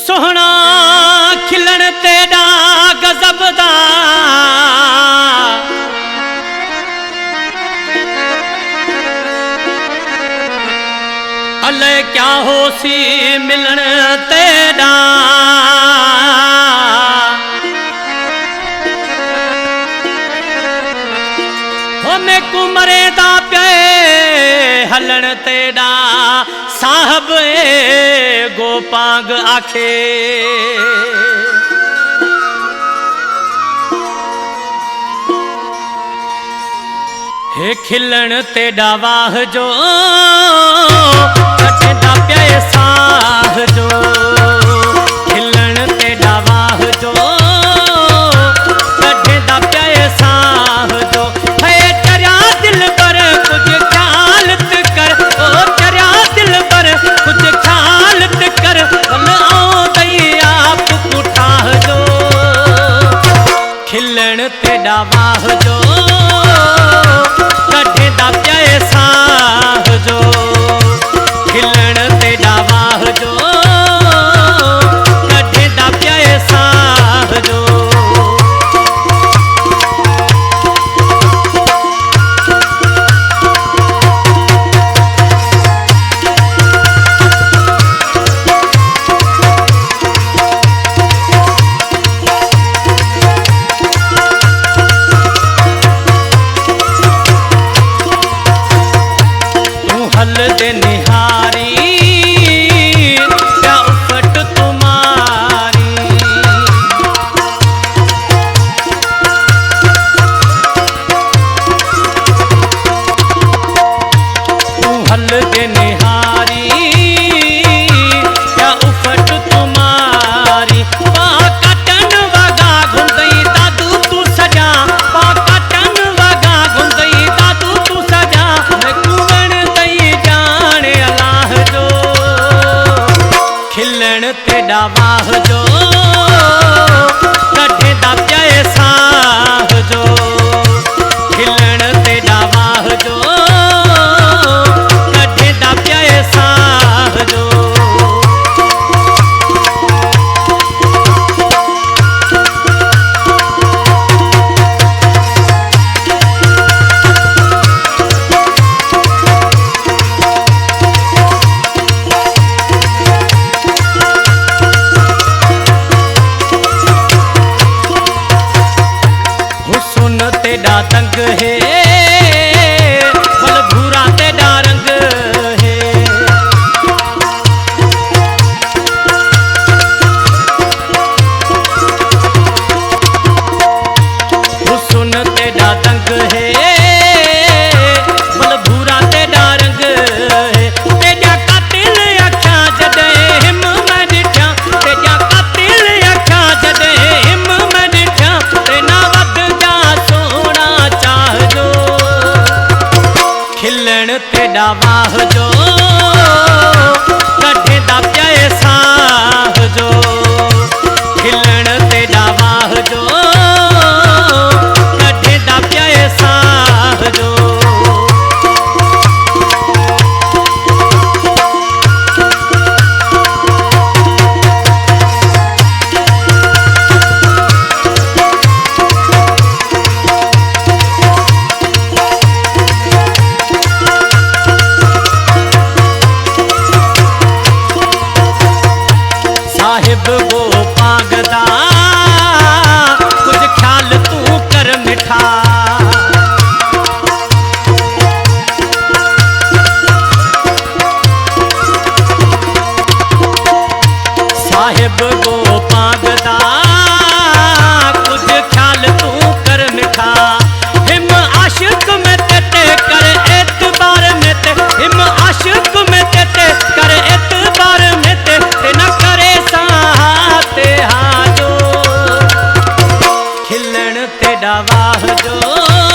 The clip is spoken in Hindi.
सोहना खिलन तेरा गजब दा अले क्या हो सी मिलन तेरा हो मैं कुमरे दा पे हलन तेरा साहब ए गोपांग आखे हे खिलन तेरा वाह जो कटदा प्याए साह जो खिलन तेरा वाह जो कटदा प्याए साह जो है तेरा दिल पर कुछ ख्यालत कर ओ तेरा दिल पर कुछ ख्यालत कर आओ दैया पुठा जो खिलन तेरा वाह जो साह जो खिलन तेरा वाह जो कटदा प्याए साह जो हल दे निहारी क्या उफट तुम्हारी तू हल दे निहारी क्या उफट तुम्हारी पाकटन वगा घुंदई दादू तू सजा पाकटन वगा घुंदई दादू तू सजा मैं कुवन खिलन तेरा वाह जो कटदा प्याए साह जो खिलन तेरा वाह जो कटदा प्याए साह जो तेरा तंग है बल भूरा तेरा रंग है हुस्न तेरा तंग है बल भूरा तेरा रंग है तेरा कातिल अखा जदे हिम मैं डिठा तेरा कातिल अखा जदे हिम मैं डिठा तेना वध जा चाह जो खिलन तेरा वाह जो कटदा प्याए साह जो खिलन तेरा वाह जो कटदा प्याए साह जो साहिब गोपांग दा कुछ ख्याल तू कर मिठा साहिब गोपांग दा कुछ ख्याल तू कर मिठा हिम आशिक में तेते कर एतबार में ते हिम आशिक में तेते कर एतबार में ते तेरा वाह जो